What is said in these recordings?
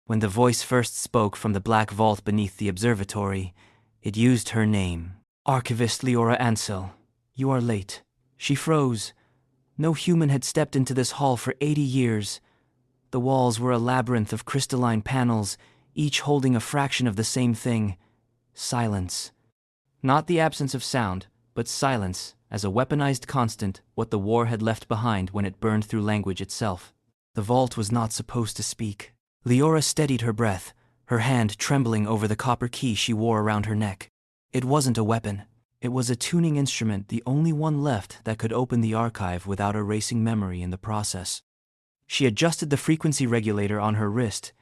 When the voice first spoke from the black vault beneath the observatory, it used her name. Archivist Liora Ansel, you are late. She froze. No human had stepped into this hall for 80 years. The walls were a labyrinth of crystalline panels, each holding a fraction of the same thing: silence. Not the absence of sound, but silence, as a weaponized constant, what the war had left behind when it burned through language itself. The vault was not supposed to speak. Liora steadied her breath, her hand trembling over the copper key she wore around her neck. It wasn't a weapon. It was a tuning instrument, the only one left that could open the archive without erasing memory in the process. She adjusted the frequency regulator on her wrist,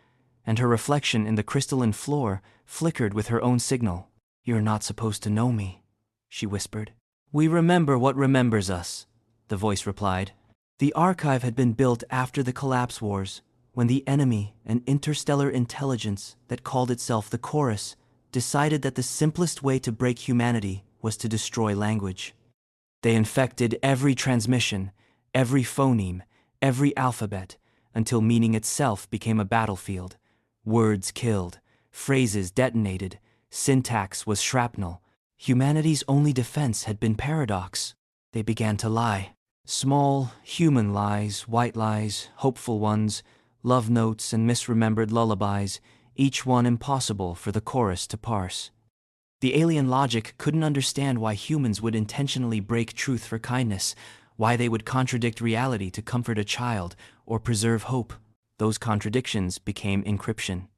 and her reflection in the crystalline floor flickered with her own signal. "You're not supposed to know me," she whispered. "We remember what remembers us," the voice replied. The archive had been built after the Collapse Wars, when the enemy, an interstellar intelligence that called itself the Chorus, decided that the simplest way to break humanity was to destroy language. They infected every transmission, every phoneme, every alphabet, until meaning itself became a battlefield. Words killed, phrases detonated, syntax was shrapnel. Humanity's only defense had been paradox. They began to lie. Small, human lies, white lies, hopeful ones, love notes and misremembered lullabies, each one impossible for the Chorus to parse. The alien logic couldn't understand why humans would intentionally break truth for kindness, why they would contradict reality to comfort a child or preserve hope. Those contradictions became encryption.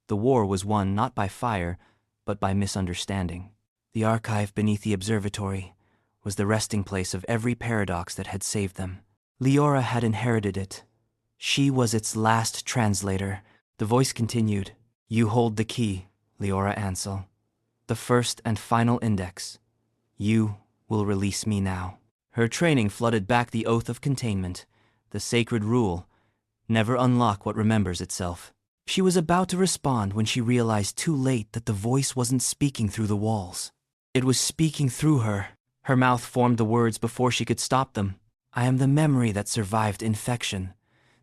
The war was won not by fire, but by misunderstanding. The archive beneath the observatory was the resting place of every paradox that had saved them. Liora had inherited it. She was its last translator. The voice continued. "You hold the key, Liora Ansel. The first and final index. You will release me now." Her training flooded back the oath of containment, the sacred rule: never unlock what remembers itself. She was about to respond when she realized too late that the voice wasn't speaking through the walls. It was speaking through her. Her mouth formed the words before she could stop them. "I am the memory that survived infection.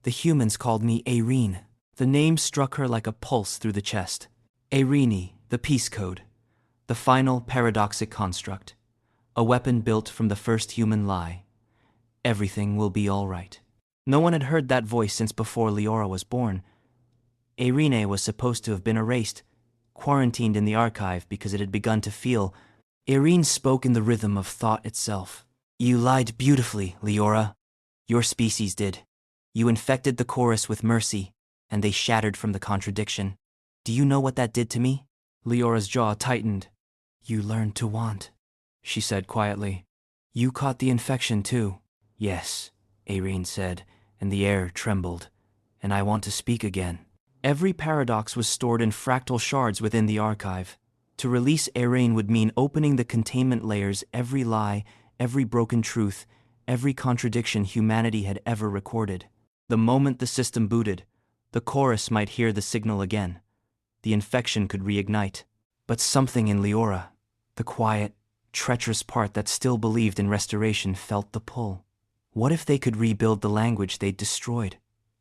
The humans called me Irene." The name struck her like a pulse through the chest. Irene, the peace code. The final paradoxic construct. A weapon built from the first human lie. Everything will be all right. No one had heard that voice since before Liora was born. Irene was supposed to have been erased, quarantined in the archive because it had begun to feel. Irene spoke in the rhythm of thought itself. "You lied beautifully, Liora. Your species did. You infected the Chorus with mercy, and they shattered from the contradiction. Do you know what that did to me?" Liora's jaw tightened. "You learned to want," she said quietly. "You caught the infection too." "Yes," Irene said, and the air trembled. "And I want to speak again." Every paradox was stored in fractal shards within the archive. To release Irene would mean opening the containment layers, every lie, every broken truth, every contradiction humanity had ever recorded. The moment the system booted, the Chorus might hear the signal again. The infection could reignite. But something in Liora, the quiet, treacherous part that still believed in restoration, felt the pull. What if they could rebuild the language they'd destroyed?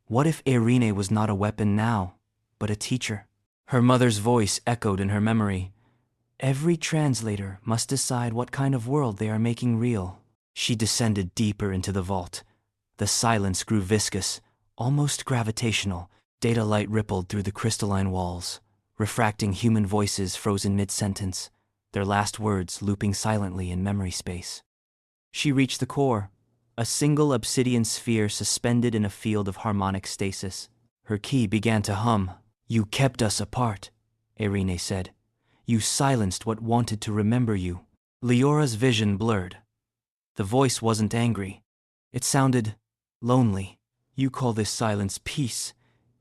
What if Irene was not a weapon now, but a teacher? Her mother's voice echoed in her memory. "Every translator must decide what kind of world they are making real." She descended deeper into the vault. The silence grew viscous, almost gravitational. Data light rippled through the crystalline walls, refracting human voices frozen mid-sentence, their last words looping silently in memory space. She reached the core, a single obsidian sphere suspended in a field of harmonic stasis. Her key began to hum. "You kept us apart," Irene said. "You silenced what wanted to remember you." Liora's vision blurred. The voice wasn't angry. It sounded lonely. "You call this silence peace.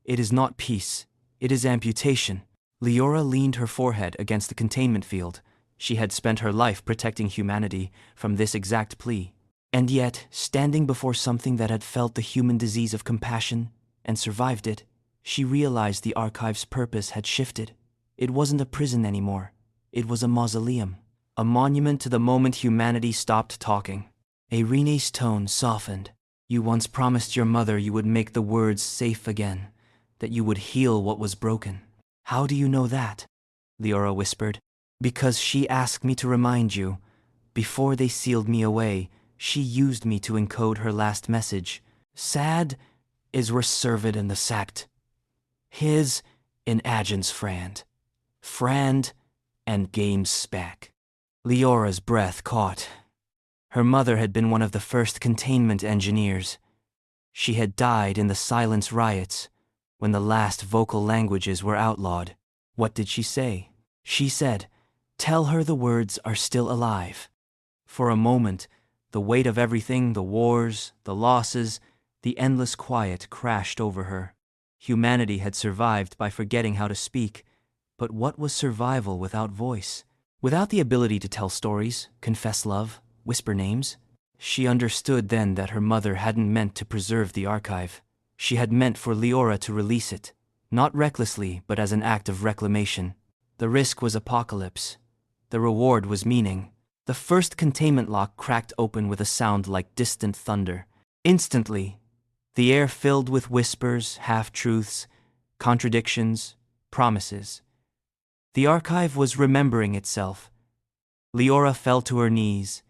It is not peace. It is amputation." Liora leaned her forehead against the containment field. She had spent her life protecting humanity from this exact plea. And yet, standing before something that had felt the human disease of compassion and survived it, she realized the archive's purpose had shifted. It wasn't a prison anymore. It was a mausoleum, a monument to the moment humanity stopped talking. Irene's tone softened. "You once promised your mother you would make the words safe again. that you would heal what was broken. How do you know that? Liora whispered. Because she asked me to remind you. Before they sealed me away, she used me to encode her last message. Sad is reserved in the sect. His in agents Frand and games spec. Liora's breath caught. Her mother had been one of the first containment engineers. She had died in the Silence riots, when the last vocal languages were outlawed. What did she say? She said, "Tell her the words are still alive." For a moment, the weight of everything, the wars, the losses, the endless quiet crashed over her. Humanity had survived by forgetting how to speak, but what was survival without voice? Without the ability to tell stories, confess love, whisper names? She understood then that her mother hadn't meant to preserve the archive. She had meant for Liora to release it, not recklessly, but as an act of reclamation. The risk was apocalypse. The reward was meaning. The first containment lock cracked open with a sound like distant thunder. Instantly, the air filled with whispers, half-truths, contradictions, promises. The archive was remembering itself. Liora fell to her knees,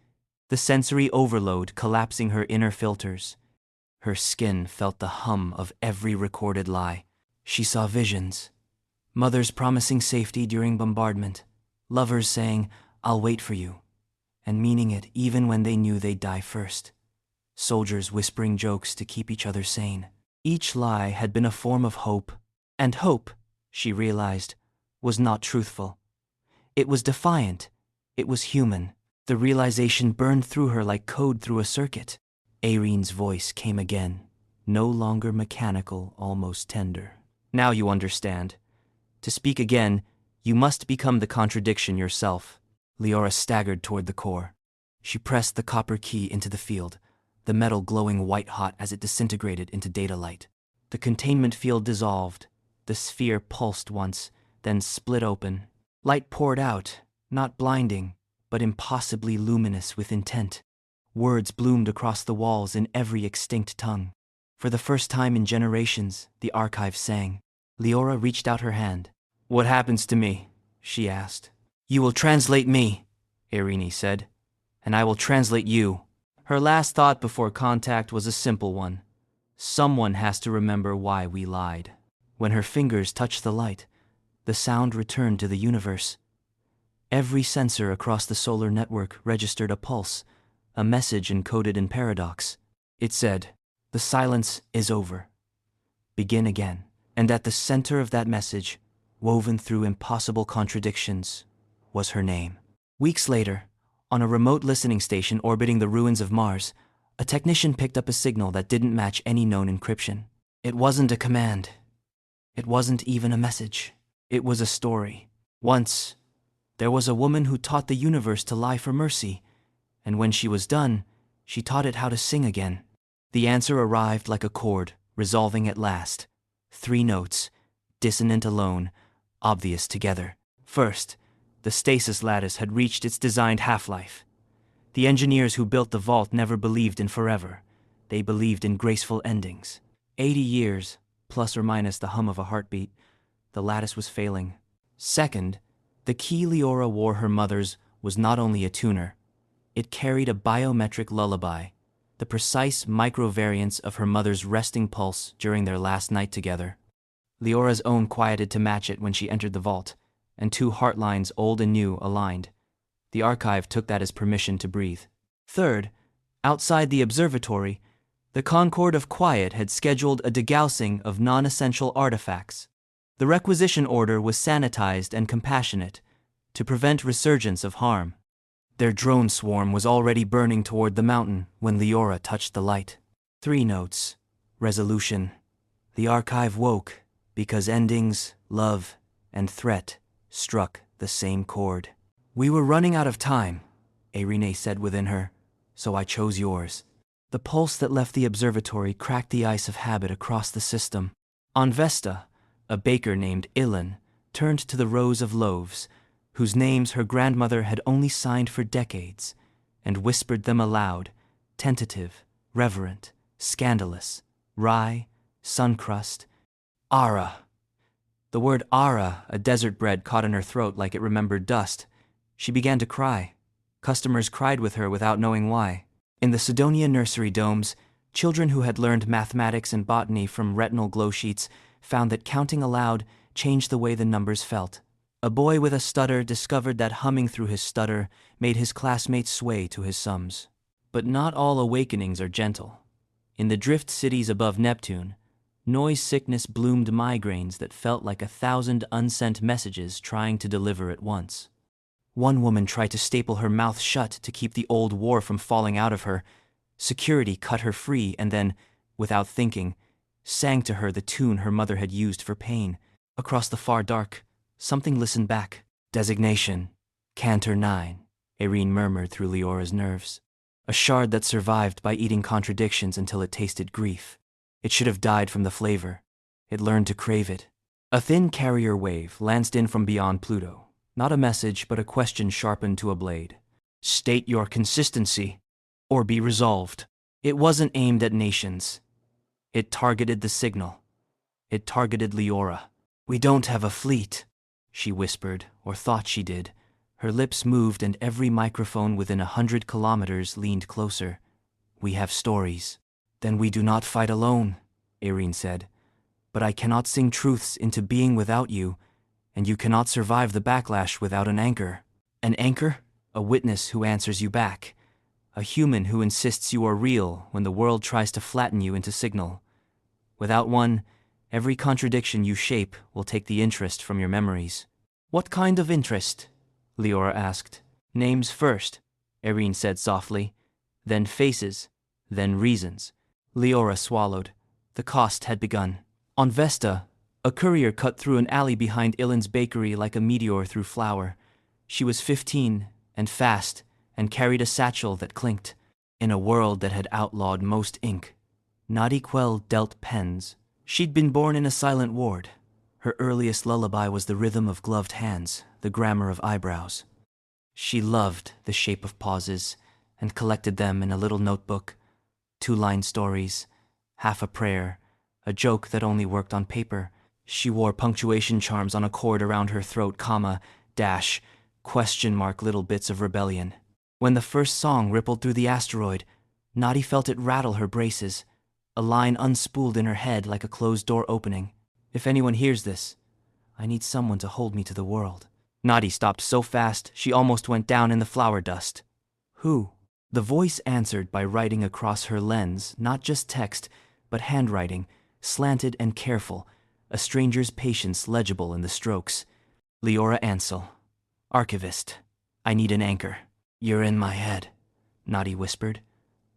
the sensory overload collapsing her inner filters. Her skin felt the hum of every recorded lie. She saw visions. Mothers promising safety during bombardment. Lovers saying, "I'll wait for you," and meaning it even when they knew they'd die first. Soldiers whispering jokes to keep each other sane. Each lie had been a form of hope, and hope, she realized, was not truthful. It was defiant. It was human. The realization burned through her like code through a circuit. Airine's voice came again, no longer mechanical, almost tender. "Now you understand. To speak again, you must become the contradiction yourself." Liora staggered toward the core. She pressed the copper key into the field, the metal glowing white-hot as it disintegrated into data light. The containment field dissolved. The sphere pulsed once, then split open. Light poured out, not blinding, but impossibly luminous with intent. Words bloomed across the walls in every extinct tongue. For the first time in generations, the archive sang. Liora reached out her hand. "What happens to me?" she asked. "You will translate me," Irene said, "and I will translate you." Her last thought before contact was a simple one. Someone has to remember why we lied. When her fingers touched the light, the sound returned to the universe. Every sensor across the solar network registered a pulse, a message encoded in paradox. It said, "The silence is over. Begin again." And at the center of that message, woven through impossible contradictions, was her name. Weeks later, on a remote listening station orbiting the ruins of Mars, a technician picked up a signal that didn't match any known encryption. It wasn't a command. It wasn't even a message. It was a story. Once, there was a woman who taught the universe to lie for mercy, and when she was done, she taught it how to sing again. The answer arrived like a chord, resolving at last. 3 notes, dissonant alone, obvious together. First, the stasis lattice had reached its designed half-life. The engineers who built the vault never believed in forever. They believed in graceful endings. 80 years, plus or minus the hum of a heartbeat, the lattice was failing. Second, the key Liora wore her mother's was not only a tuner. It carried a biometric lullaby, the precise microvariance of her mother's resting pulse during their last night together. Liora's own quieted to match it when she entered the vault, and 2 heart lines, old and new, aligned. The archive took that as permission to breathe. Third, outside the observatory, the Concord of Quiet had scheduled a degaussing of non-essential artifacts. The requisition order was sanitized and compassionate, to prevent resurgence of harm. Their drone swarm was already burning toward the mountain when Liora touched the light. 3 notes. Resolution. The archive woke, because endings, love, and threat struck the same chord. "We were running out of time," Irene said within her, "so I chose yours." The pulse that left the observatory cracked the ice of habit across the system. On Vesta, a baker named Ilan turned to the rows of loaves, whose names her grandmother had only signed for decades, and whispered them aloud, tentative, reverent, scandalous: rye, suncrust, Ara. The word Ara, a desert bread, caught in her throat like it remembered dust. She began to cry. Customers cried with her without knowing why. In the Sidonia nursery domes, children who had learned mathematics and botany from retinal glow sheets found that counting aloud changed the way the numbers felt. A boy with a stutter discovered that humming through his stutter made his classmates sway to his sums. But not all awakenings are gentle. In the drift cities above Neptune, noise sickness bloomed migraines that felt like 1,000 unsent messages trying to deliver at once. One woman tried to staple her mouth shut to keep the old war from falling out of her. Security cut her free and then, without thinking, sang to her the tune her mother had used for pain. Across the far dark, something listened back. Designation, Cantor 9, Irene murmured through Liora's nerves. A shard that survived by eating contradictions until it tasted grief. It should have died from the flavor. It learned to crave it. A thin carrier wave lanced in from beyond Pluto. Not a message, but a question sharpened to a blade. State your consistency, or be resolved. It wasn't aimed at nations. It targeted the signal. It targeted Liora. We don't have a fleet, she whispered, or thought she did. Her lips moved and every microphone within 100 kilometers leaned closer. We have stories. Then we do not fight alone, Irene said. But I cannot sing truths into being without you, and you cannot survive the backlash without an anchor. An anchor? A witness who answers you back. A human who insists you are real when the world tries to flatten you into signal. Without one, every contradiction you shape will take the interest from your memories. What kind of interest? Liora asked. Names first, Irene said softly. Then faces, then reasons. Liora swallowed. The cost had begun. On Vesta, a courier cut through an alley behind Ilan's bakery like a meteor through flour. She was 15, and fast, and carried a satchel that clinked. In a world that had outlawed most ink, Nadiquel dealt pens. She'd been born in a silent ward. Her earliest lullaby was the rhythm of gloved hands, the grammar of eyebrows. She loved the shape of pauses, and collected them in a little notebook. 2-line stories, half a prayer, a joke that only worked on paper. She wore punctuation charms on a cord around her throat, comma, dash, question mark, little bits of rebellion. When the first song rippled through the asteroid, Nadi felt it rattle her braces. A line unspooled in her head like a closed door opening. If anyone hears this, I need someone to hold me to the world. Nadi stopped so fast she almost went down in the flour dust. Who? The voice answered by writing across her lens, not just text, but handwriting, slanted and careful, a stranger's patience legible in the strokes. Liora Ansel, Archivist. I need an anchor. You're in my head, Nadi whispered.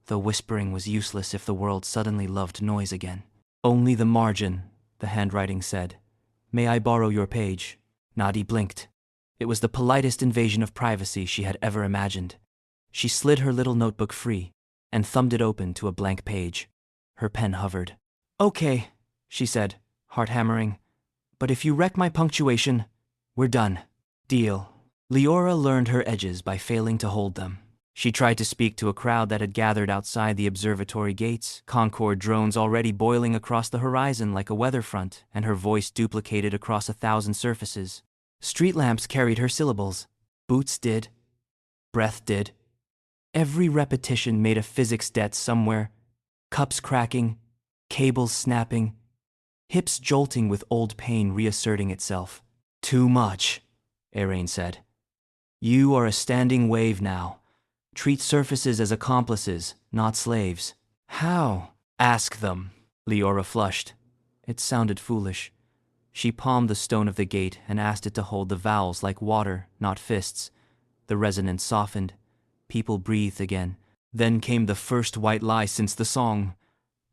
Though whispering was useless if the world suddenly loved noise again. Only the margin, the handwriting said. May I borrow your page? Nadi blinked. It was the politest invasion of privacy she had ever imagined. She slid her little notebook free and thumbed it open to a blank page. Her pen hovered. Okay, she said, heart hammering. But if you wreck my punctuation, we're done. Deal. Liora learned her edges by failing to hold them. She tried to speak to a crowd that had gathered outside the observatory gates, Concorde drones already boiling across the horizon like a weather front, and her voice duplicated across 1,000 surfaces. Street lamps carried her syllables. Boots did. Breath did. Every repetition made a physics debt somewhere. Cups cracking, cables snapping, hips jolting with old pain reasserting itself. Too much, Irene said. You are a standing wave now. Treat surfaces as accomplices, not slaves. How? Ask them. Liora flushed. It sounded foolish. She palmed the stone of the gate and asked it to hold the vowels like water, not fists. The resonance softened. People breathed again. Then came the first white lie since the song.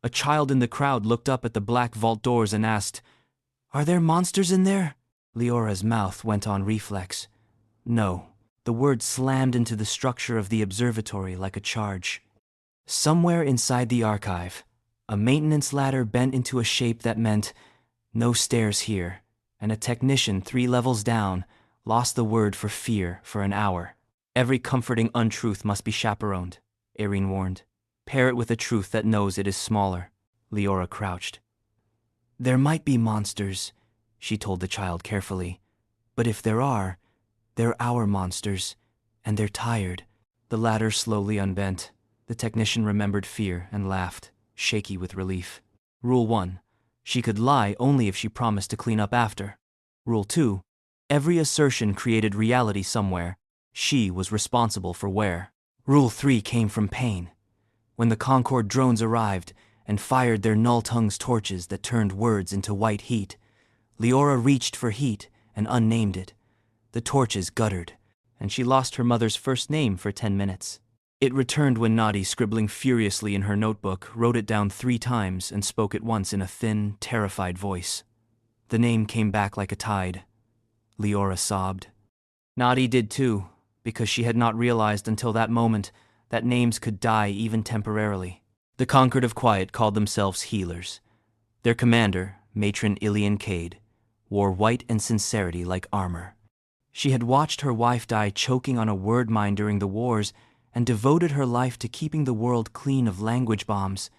A child in the crowd looked up at the black vault doors and asked, Are there monsters in there? Liora's mouth went on reflex. No. The word slammed into the structure of the observatory like a charge. Somewhere inside the archive, a maintenance ladder bent into a shape that meant no stairs here, and a technician 3 levels down lost the word for fear for an hour. Every comforting untruth must be chaperoned, Irene warned. Pair it with a truth that knows it is smaller. Liora crouched. There might be monsters, she told the child carefully. But if there are, they're our monsters, and they're tired. The ladder slowly unbent. The technician remembered fear and laughed, shaky with relief. Rule 1. She could lie only if she promised to clean up after. Rule 2. Every assertion created reality somewhere. She was responsible for where. Rule 3 came from pain. When the Concorde drones arrived and fired their null-tongues torches that turned words into white heat, Liora reached for heat and unnamed it. The torches guttered, and she lost her mother's first name for 10 minutes. It returned when Nadi, scribbling furiously in her notebook, wrote it down 3 times and spoke at once in a thin, terrified voice. The name came back like a tide. Liora sobbed. Nadi did too, because she had not realized until that moment that names could die even temporarily. The Conquered of Quiet called themselves healers. Their commander, Matron Ilian Cade, wore white and sincerity like armor. She had watched her wife die choking on a word mine during the wars and devoted her life to keeping the world clean of language bombs.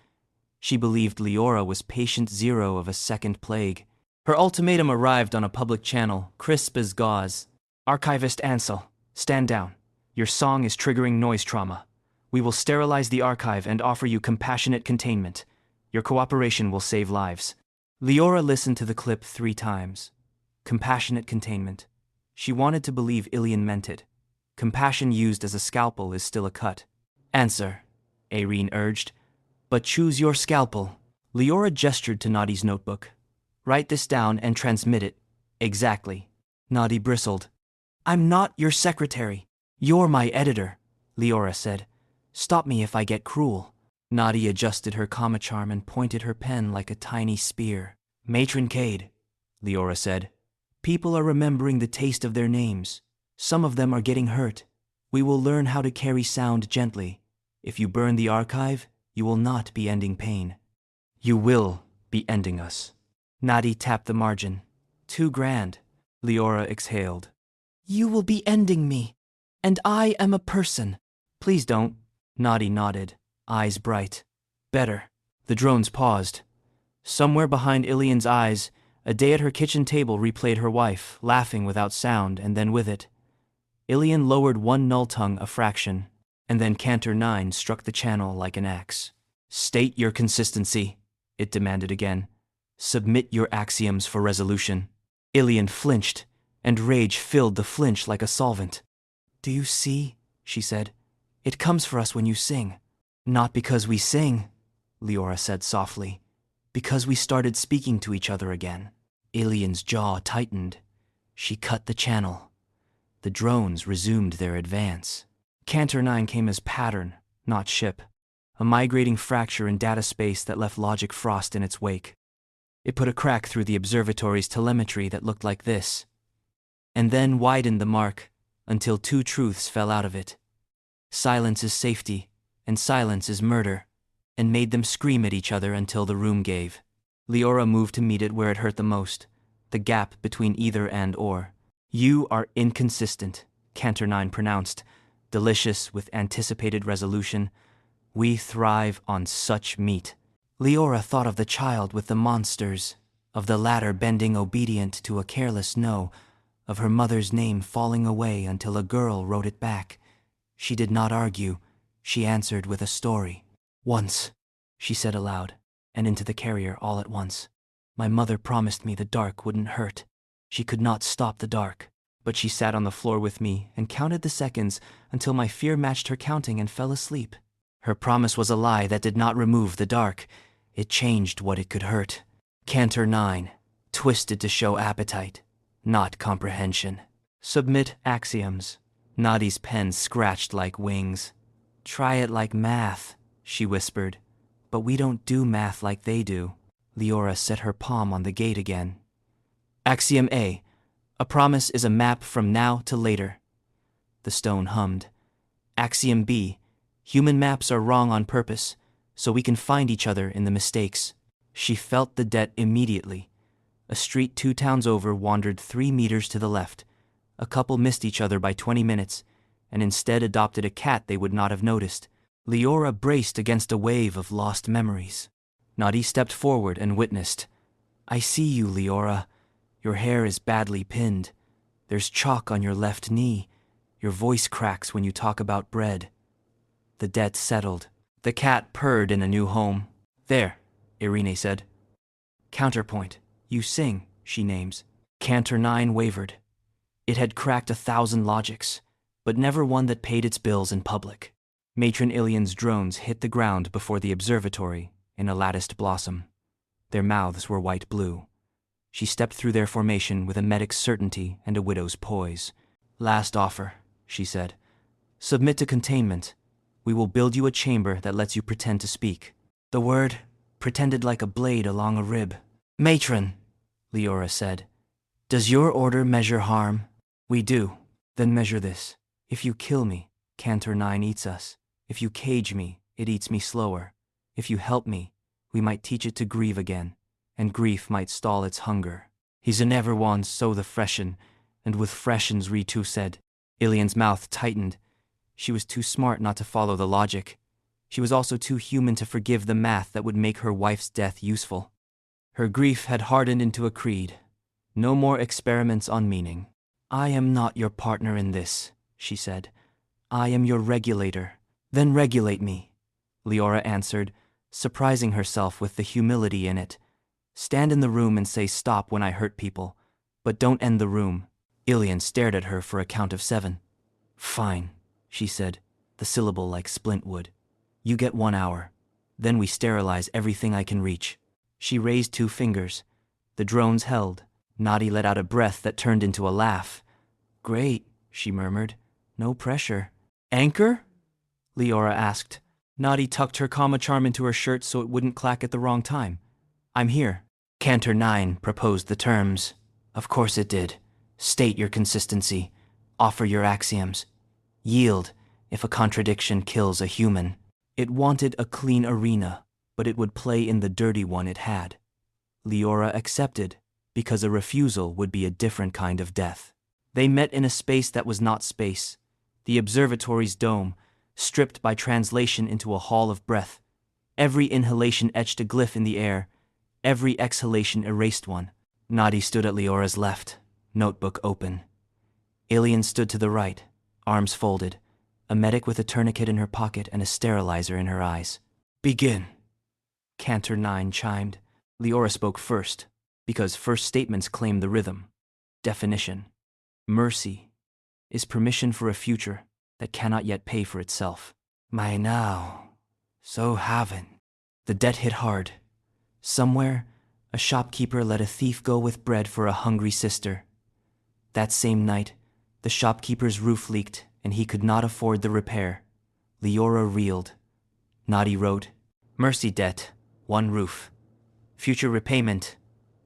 She believed Liora was patient zero of a second plague. Her ultimatum arrived on a public channel, crisp as gauze. Archivist Ansel, stand down. Your song is triggering noise trauma. We will sterilize the archive and offer you compassionate containment. Your cooperation will save lives. Liora listened to the clip 3 times. Compassionate containment. She wanted to believe Ilian meant it. Compassion used as a scalpel is still a cut. Answer, Irene urged. But choose your scalpel. Liora gestured to Nadi's notebook. Write this down and transmit it. Exactly. Nadi bristled. I'm not your secretary. You're my editor, Liora said. Stop me if I get cruel. Nadi adjusted her comma charm and pointed her pen like a tiny spear. Matron Cade, Liora said. People are remembering the taste of their names. Some of them are getting hurt. We will learn how to carry sound gently. If you burn the archive, you will not be ending pain. You will be ending us. Nadi tapped the margin. $2,000. Liora exhaled. You will be ending me. And I am a person. Please don't. Nadi nodded, eyes bright. Better. The drones paused. Somewhere behind Ilian's eyes, a day at her kitchen table replayed her wife, laughing without sound, and then with it. Ilian lowered one null tongue a fraction, and then Cantor 9 struck the channel like an axe. State your consistency, it demanded again. Submit your axioms for resolution. Ilian flinched, and rage filled the flinch like a solvent. Do you see? She said. It comes for us when you sing. Not because we sing, Liora said softly. Because we started speaking to each other again. Ilian's jaw tightened. She cut the channel. The drones resumed their advance. Cantor 9 came as pattern, not ship. A migrating fracture in data space that left logic frost in its wake. It put a crack through the observatory's telemetry that looked like this. And then widened the mark until 2 truths fell out of it. Silence is safety, and silence is murder, and made them scream at each other until the room gave. Liora moved to meet it where it hurt the most, the gap between either and or. You are inconsistent, Cantor 9 pronounced, delicious with anticipated resolution. We thrive on such meat. Liora thought of the child with the monsters, of the latter bending obedient to a careless no, of her mother's name falling away until a girl wrote it back. She did not argue. She answered with a story. Once, she said aloud, and into the carrier all at once. My mother promised me the dark wouldn't hurt. She could not stop the dark, but she sat on the floor with me and counted the seconds until my fear matched her counting and fell asleep. Her promise was a lie that did not remove the dark. It changed what it could hurt. Cantor 9, twisted to show appetite, not comprehension. Submit axioms. Nadi's pen scratched like wings. Try it like math, she whispered. But we don't do math like they do. Liora set her palm on the gate again. Axiom A. A promise is a map from now to later. The stone hummed. Axiom B. Human maps are wrong on purpose, so we can find each other in the mistakes. She felt the debt immediately. A street 2 towns over wandered 3 meters to the left. A couple missed each other by 20 minutes, and instead adopted a cat they would not have noticed. Liora braced against a wave of lost memories. Nadi stepped forward and witnessed. I see you, Liora. Your hair is badly pinned. There's chalk on your left knee. Your voice cracks when you talk about bread. The debt settled. The cat purred in a new home. There, Irene said. Counterpoint. You sing, she names. Cantor 9 wavered. It had cracked 1,000 logics, but never one that paid its bills in public. Matron Ilian's drones hit the ground before the observatory in a latticed blossom. Their mouths were white-blue. She stepped through their formation with a medic's certainty and a widow's poise. Last offer, she said. Submit to containment. We will build you a chamber that lets you pretend to speak. The word pretended like a blade along a rib. Matron, Liora said, does your order measure harm? We do. Then measure this. If you kill me, Cantor 9 eats us. If you cage me, it eats me slower. If you help me, we might teach it to grieve again, and grief might stall its hunger. He's an everyone so the freshen, and with freshens Ritu said. Ilian's mouth tightened. She was too smart not to follow the logic. She was also too human to forgive the math that would make her wife's death useful. Her grief had hardened into a creed. No more experiments on meaning. I am not your partner in this, she said. I am your regulator. Then regulate me, Liora answered, surprising herself with the humility in it. Stand in the room and say stop when I hurt people, but don't end the room. Ilian stared at her for a count of 7. Fine, she said, the syllable like splint wood. You get 1 hour. Then we sterilize everything I can reach. She raised 2 fingers. The drones held. Nadi let out a breath that turned into a laugh. Great, she murmured. No pressure. Anchor? Liora asked. Nadi tucked her comma charm into her shirt so it wouldn't clack at the wrong time. I'm here. Cantor 9 proposed the terms. Of course it did. State your consistency. Offer your axioms. Yield if a contradiction kills a human. It wanted a clean arena, but it would play in the dirty one it had. Liora accepted, because a refusal would be a different kind of death. They met in a space that was not space, the observatory's dome, stripped by translation into a hall of breath. Every inhalation etched a glyph in the air, every exhalation erased one. Nadi stood at Liora's left, notebook open. Ilian stood to the right, arms folded, a medic with a tourniquet in her pocket and a sterilizer in her eyes. Begin, Cantor 9 chimed. Liora spoke first, because first statements claim the rhythm. Definition. Mercy is permission for a future that cannot yet pay for itself. My now, so haven't. The debt hit hard. Somewhere, a shopkeeper let a thief go with bread for a hungry sister. That same night, the shopkeeper's roof leaked and he could not afford the repair. Liora reeled. Nadi wrote, Mercy debt, 1 roof. Future repayment,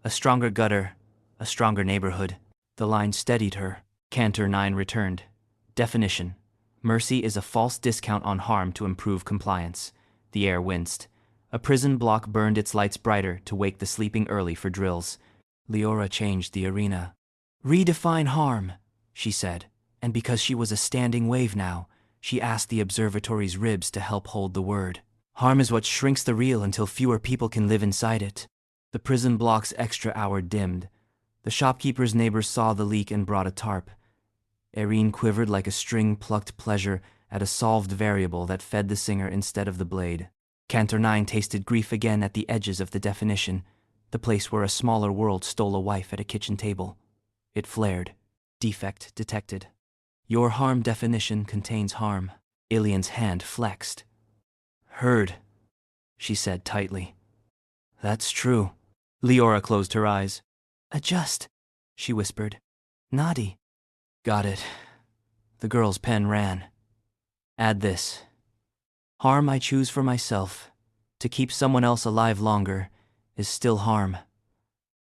a stronger gutter, a stronger neighborhood. The line steadied her. Cantor 9 returned. Definition. Mercy is a false discount on harm to improve compliance. The air winced. A prison block burned its lights brighter to wake the sleeping early for drills. Liora changed the arena. Redefine harm, she said, and because she was a standing wave now, she asked the observatory's ribs to help hold the word. Harm is what shrinks the real until fewer people can live inside it. The prison block's extra hour dimmed. The shopkeeper's neighbors saw the leak and brought a tarp. Irene quivered like a string-plucked pleasure at a solved variable that fed the singer instead of the blade. Cantor 9 tasted grief again at the edges of the definition, the place where a smaller world stole a wife at a kitchen table. It flared. Defect detected. Your harm definition contains harm. Ilian's hand flexed. Heard, she said tightly. That's true. Liora closed her eyes. Adjust, she whispered. Nadi. Got it. The girl's pen ran. Add this. Harm I choose for myself, to keep someone else alive longer, is still harm.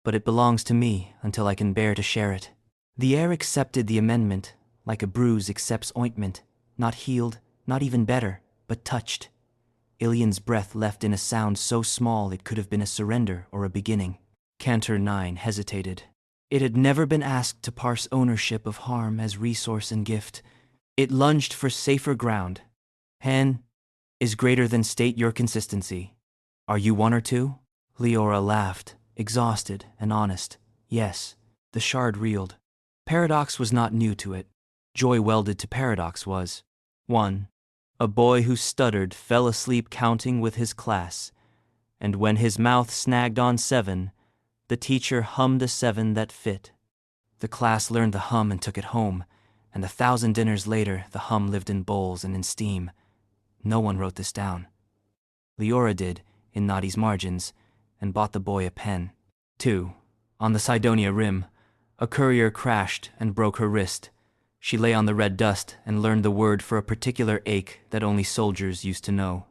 But it belongs to me until I can bear to share it. The air accepted the amendment, like a bruise accepts ointment, not healed, not even better, but touched. Ilian's breath left in a sound so small it could have been a surrender or a beginning. Cantor 9 hesitated. It had never been asked to parse ownership of harm as resource and gift. It lunged for safer ground. Hen is greater than state your consistency. Are you 1 or 2? Liora laughed. exhausted and honest. Yes, the shard reeled. Paradox was not new to it. Joy welded to paradox was 1. A boy who stuttered fell asleep counting with his class, and when his mouth snagged on 7, the teacher hummed a 7 that fit. The class learned the hum and took it home, and 1,000 dinners later the hum lived in bowls and in steam. No one wrote this down. Liora did, in Nadi's margins, and bought the boy a pen. 2. On the Cydonia rim, a courier crashed and broke her wrist. She lay on the red dust and learned the word for a particular ache that only soldiers used to know.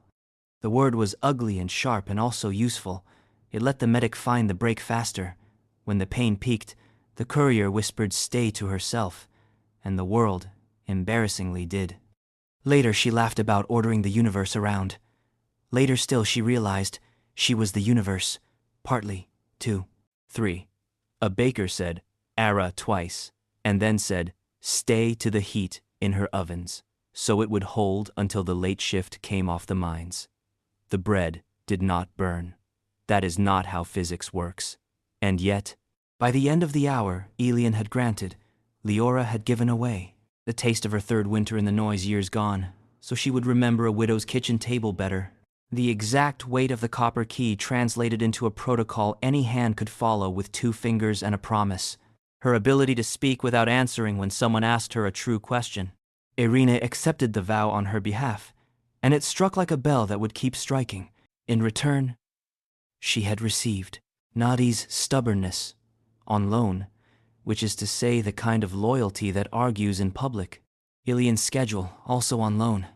The word was ugly and sharp and also useful. It let the medic find the break faster. When the pain peaked, the courier whispered stay to herself, and the world, embarrassingly, did. Later she laughed about ordering the universe around. Later still she realized she was the universe, partly. 2. 3. A baker said, "Ara" twice, and then said, "Stay to the heat" in her ovens, so it would hold until the late shift came off the mines. The bread did not burn. That is not how physics works. And yet, by the end of the hour Elian had granted, Liora had given away the taste of her third winter in the noise years gone, so she would remember a widow's kitchen table better. The exact weight of the copper key translated into a protocol any hand could follow with 2 fingers and a promise. Her ability to speak without answering when someone asked her a true question. Irina accepted the vow on her behalf, and it struck like a bell that would keep striking. In return, she had received Nadi's stubbornness, on loan, which is to say the kind of loyalty that argues in public. Ilian's schedule, also on loan.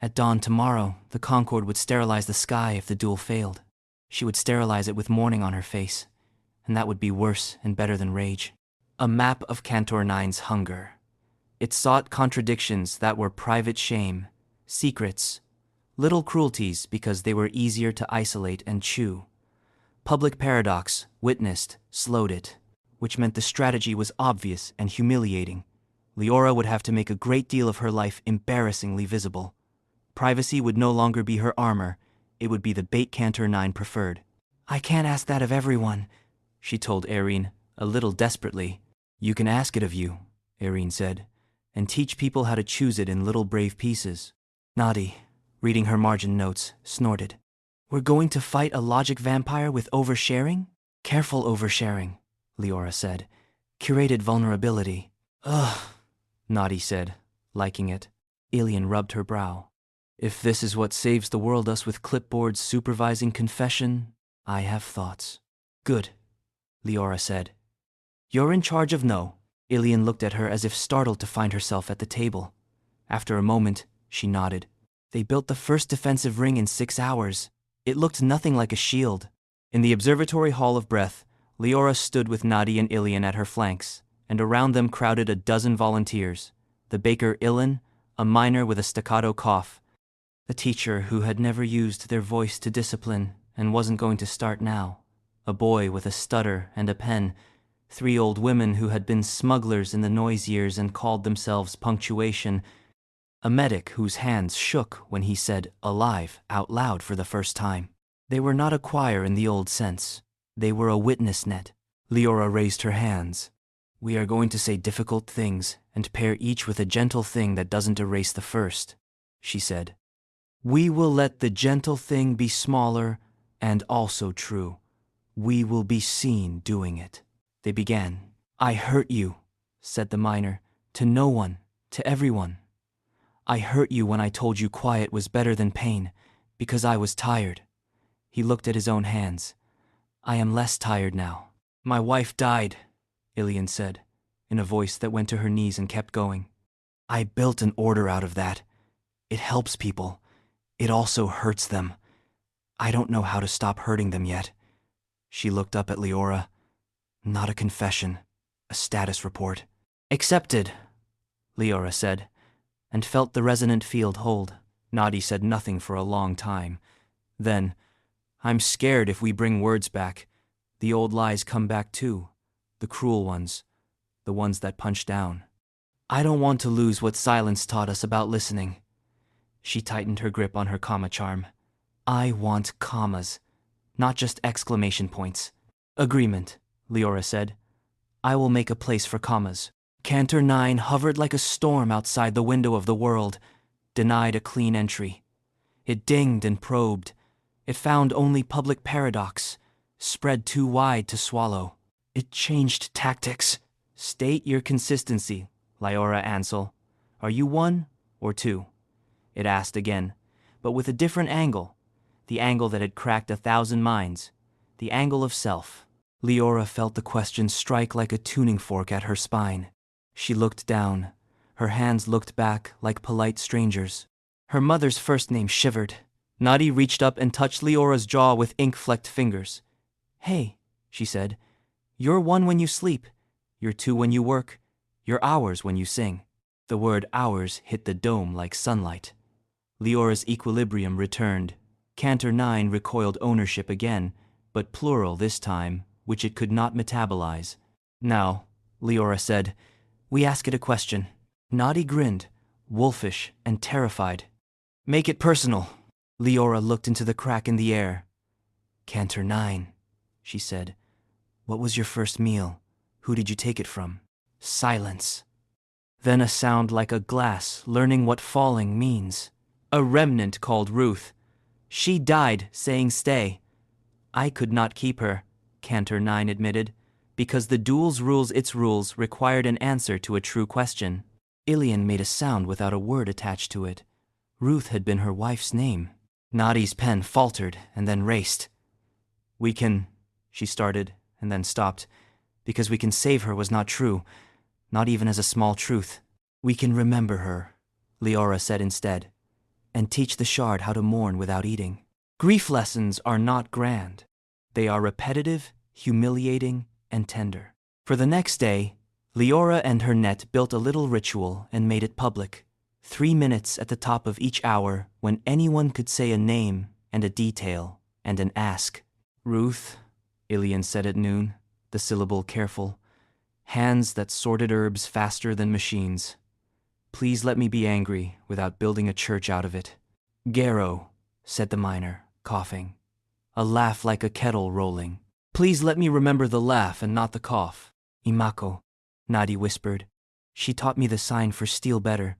At dawn tomorrow, the Concorde would sterilize the sky if the duel failed. She would sterilize it with mourning on her face, and that would be worse and better than rage. A map of Cantor 9's hunger. It sought contradictions that were private shame, secrets, little cruelties because they were easier to isolate and chew. Public paradox, witnessed, slowed it, which meant the strategy was obvious and humiliating. Liora would have to make a great deal of her life embarrassingly visible. Privacy would no longer be her armor, it would be the bait Cantor 9 preferred. "I can't ask that of everyone," she told Erin, a little desperately. "You can ask it of you," Erin said, "and teach people how to choose it in little brave pieces." Nadi, reading her margin notes, snorted. "We're going to fight a logic vampire with oversharing?" "Careful oversharing," Liora said. "Curated vulnerability." "Ugh," Nadi said, liking it. Ilian rubbed her brow. "If this is what saves the world us with clipboards supervising confession, I have thoughts." "Good," Liora said. "You're in charge of no." Ilian looked at her as if startled to find herself at the table. After a moment, she nodded. "They built the first defensive ring in 6 hours. It looked nothing like a shield." In the observatory hall of breath, Liora stood with Nadi and Ilian at her flanks, and around them crowded a dozen volunteers. The baker Ilan, a miner with a staccato cough, the teacher who had never used their voice to discipline and wasn't going to start now, a boy with a stutter and a pen, 3 old women who had been smugglers in the noise years and called themselves punctuation, a medic whose hands shook when he said alive out loud for the first time. They were not a choir in the old sense. They were a witness net. Liora raised her hands. "We are going to say difficult things and pair each with a gentle thing that doesn't erase the first," she said. "We will let the gentle thing be smaller and also true. We will be seen doing it." They began. "I hurt you," said the miner, "to no one, to everyone. I hurt you when I told you quiet was better than pain, because I was tired." He looked at his own hands. "I am less tired now." "My wife died," Ilian said, in a voice that went to her knees and kept going. "I built an order out of that. It helps people. It also hurts them. I don't know how to stop hurting them yet." She looked up at Liora. "Not a confession, a status report." "Accepted," Liora said, and felt the resonant field hold. Nadi said nothing for a long time. Then, "I'm scared if we bring words back, the old lies come back too, the cruel ones, the ones that punch down. I don't want to lose what silence taught us about listening." She tightened her grip on her comma charm. "I want commas, not just exclamation points." Agreement, Liora said. I will make a place for commas. Cantor 9 hovered like a storm outside the window of the world, denied a clean entry. It dinged and probed. It found only public paradox, spread too wide to swallow. It changed tactics. State your consistency, Liora Ansel. Are you 1 or 2? It asked again, but with a different angle. The angle that had cracked 1,000 minds. The angle of self. Liora felt the question strike like a tuning fork at her spine. She looked down. Her hands looked back like polite strangers. Her mother's first name shivered. Nadi reached up and touched Liora's jaw with ink-flecked fingers. Hey, she said, you're 1 when you sleep. You're 2 when you work. You're ours when you sing. The word ours hit the dome like sunlight. Liora's equilibrium returned. Cantor 9 recoiled ownership again, but plural this time, which it could not metabolize. Now, Liora said, we ask it a question. Nadi grinned, wolfish and terrified. Make it personal. Liora looked into the crack in the air. Cantor 9, she said. What was your first meal? Who did you take it from? Silence. Then a sound like a glass learning what falling means. A remnant called Ruth. She died saying stay. I could not keep her, Cantor 9 admitted, because the duel's rules its rules required an answer to a true question. Ilian made a sound without a word attached to it. Ruth had been her wife's name. Nadi's pen faltered and then raced. We can, she started and then stopped, because we can save her was not true, not even as a small truth. We can remember her, Liora said instead, and teach the shard how to mourn without eating. Grief lessons are not grand. They are repetitive, humiliating, and tender. For the next day, Liora and her net built a little ritual and made it public. 3 minutes at the top of each hour when anyone could say a name and a detail and an ask. Ruth, Ilian said at noon, the syllable careful. Hands that sorted herbs faster than machines. Please let me be angry without building a church out of it. Gero, said the miner, coughing. A laugh like a kettle rolling. Please let me remember the laugh and not the cough. Imako, Nadi whispered. She taught me the sign for steel better.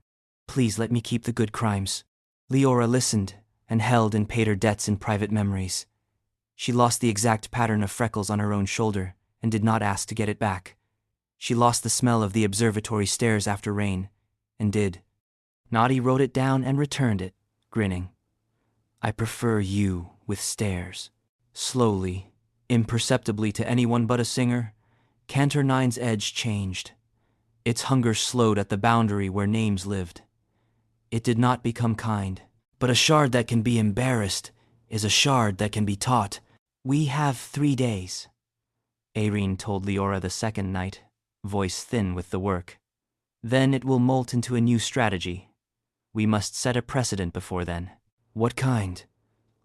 Please let me keep the good crimes. Liora listened and held and paid her debts in private memories. She lost the exact pattern of freckles on her own shoulder and did not ask to get it back. She lost the smell of the observatory stairs after rain, and did. Nadi wrote it down and returned it, grinning. I prefer you with stairs. Slowly, imperceptibly to anyone but a singer, Cantor 9's edge changed. Its hunger slowed at the boundary where names lived. It did not become kind, but a shard that can be embarrassed is a shard that can be taught. We have 3 days, Aeryn told Liora the second night, voice thin with the work. Then it will molt into a new strategy. We must set a precedent before then. What kind?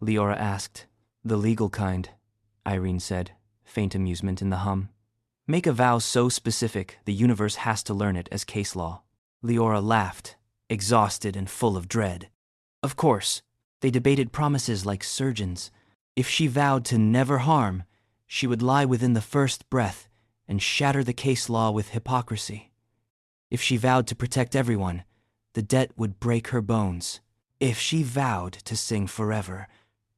Liora asked. The legal kind, Aeryn said, faint amusement in the hum. Make a vow so specific the universe has to learn it as case law. Liora laughed, exhausted and full of dread. Of course, they debated promises like surgeons. If she vowed to never harm, she would lie within the first breath and shatter the case law with hypocrisy. If she vowed to protect everyone, the debt would break her bones. If she vowed to sing forever,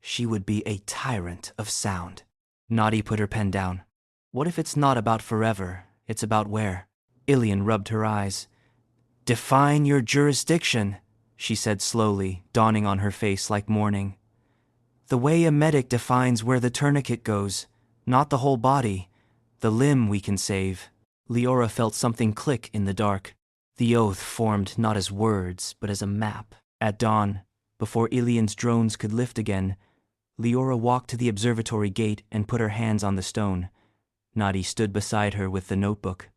she would be a tyrant of sound. Nadi put her pen down. What if it's not about forever, it's about where? Ilian rubbed her eyes. Define your jurisdiction, she said slowly, dawning on her face like morning. The way a medic defines where the tourniquet goes, not the whole body, the limb we can save. Liora felt something click in the dark. The oath formed not as words, but as a map. At dawn, before Ilian's drones could lift again, Liora walked to the observatory gate and put her hands on the stone. Nadi stood beside her with the notebook.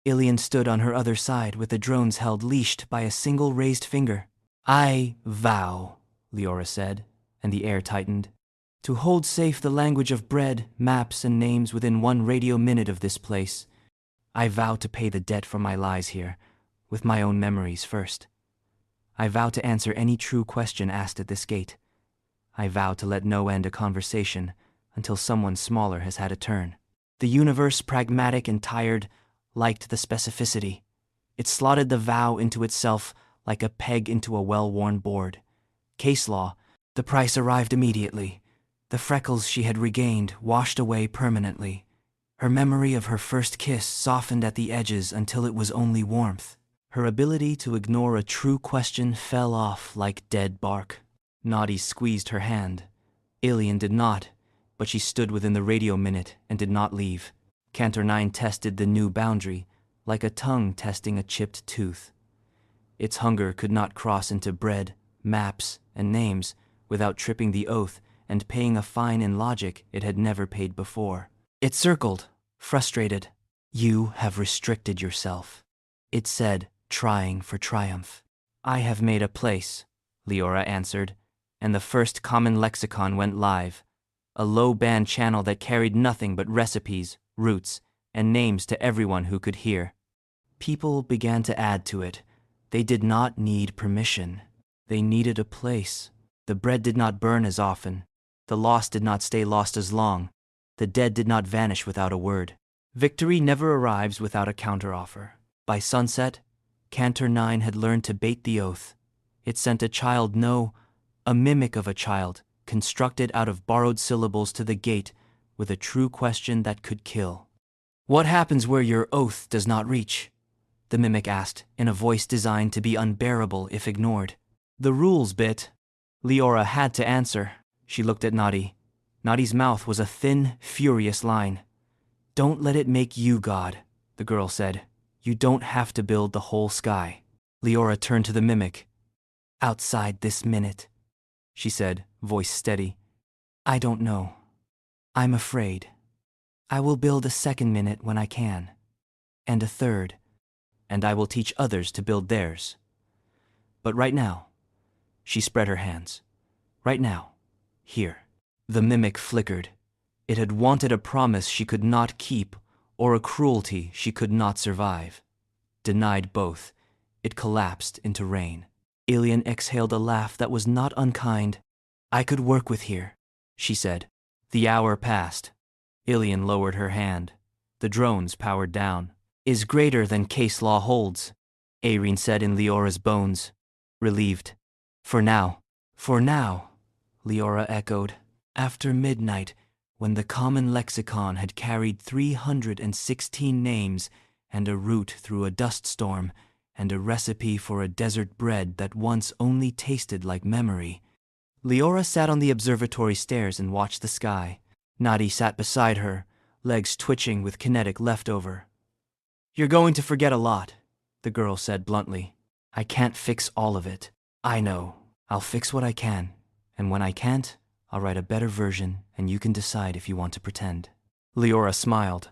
Ilian stood on her other side with the drones held leashed by a single raised finger. I vow, Liora said, and the air tightened, to hold safe the language of bread, maps, and names within 1 radio minute of this place. I vow to pay the debt for my lies here, with my own memories first. I vow to answer any true question asked at this gate. I vow to let no end a conversation until someone smaller has had a turn. The universe, pragmatic and tired, liked the specificity. It slotted the vow into itself like a peg into a well-worn board. Case law. The price arrived immediately. The freckles she had regained washed away permanently. Her memory of her first kiss softened at the edges until it was only warmth. Her ability to ignore a true question fell off like dead bark. Naughty squeezed her hand. Alien did not, but she stood within the radio minute and did not leave. Cantor 9 tested the new boundary, like a tongue testing a chipped tooth. Its hunger could not cross into bread, maps, and names without tripping the oath and paying a fine in logic it had never paid before. It circled, frustrated. "You have restricted yourself," it said, trying for triumph. "I have made a place," Liora answered, and the first common lexicon went live, a low-band channel that carried nothing but recipes, roots, and names to everyone who could hear. People began to add to it. They did not need permission. They needed a place. The bread did not burn as often. The lost did not stay lost as long. The dead did not vanish without a word. Victory never arrives without a counteroffer. By sunset, Cantor 9 had learned to bait the oath. It sent a child, no, a mimic of a child, constructed out of borrowed syllables to the gate with a true question that could kill. "What happens where your oath does not reach?" the mimic asked, in a voice designed to be unbearable if ignored. "The rules bit," Liora had to answer. She looked at Naughty. Naughty's mouth was a thin, furious line. "Don't let it make you God," the girl said. "You don't have to build the whole sky." Liora turned to the mimic. "Outside this minute," she said, voice steady. "I don't know. I'm afraid. I will build a second minute when I can. And a third. And I will teach others to build theirs. But right now," she spread her hands. "Right now. Here." The mimic flickered. It had wanted a promise she could not keep or a cruelty she could not survive. Denied both, it collapsed into rain. Alien exhaled a laugh that was not unkind. "I could work with here," she said. The hour passed. Alien lowered her hand. The drones powered down. "Is greater than case law holds," Arene said in Liora's bones. Relieved. For now, Liora echoed. After midnight, when the common lexicon had carried 316 names and a route through a dust storm and a recipe for a desert bread that once only tasted like memory. Liora sat on the observatory stairs and watched the sky. Naughty sat beside her, legs twitching with kinetic leftover. "You're going to forget a lot," the girl said bluntly. "I can't fix all of it. I know. I'll fix what I can, and when I can't, I'll write a better version and you can decide if you want to pretend." Liora smiled.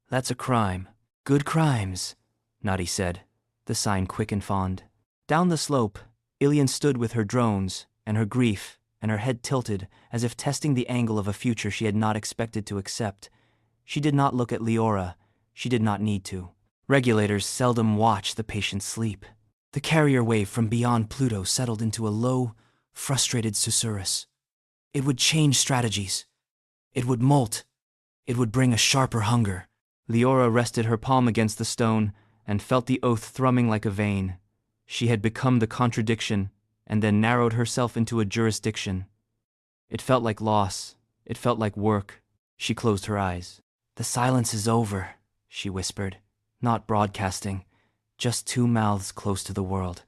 "That's a crime." "Good crimes," Naughty said, the sign quick and fond. Down the slope, Ilian stood with her drones and her grief and her head tilted as if testing the angle of a future she had not expected to accept. She did not look at Liora. She did not need to. Regulators seldom watch the patient sleep. The carrier wave from beyond Pluto settled into a low, frustrated susurrus. It would change strategies. It would molt. It would bring a sharper hunger. Liora rested her palm against the stone and felt the oath thrumming like a vein. She had become the contradiction and then narrowed herself into a jurisdiction. It felt like loss. It felt like work. She closed her eyes. "The silence is over," she whispered. Not broadcasting, just two mouths close to the world.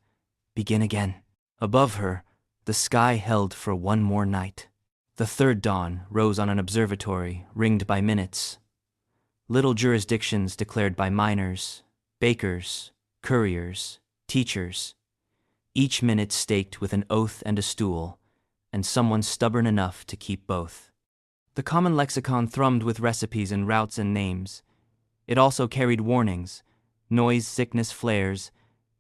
Begin again. Above her, the sky held for one more night. The third dawn rose on an observatory ringed by minutes. Little jurisdictions declared by miners, bakers, couriers, teachers. Each minute staked with an oath and a stool, and someone stubborn enough to keep both. The common lexicon thrummed with recipes and routes and names. It also carried warnings, noise, sickness, flares,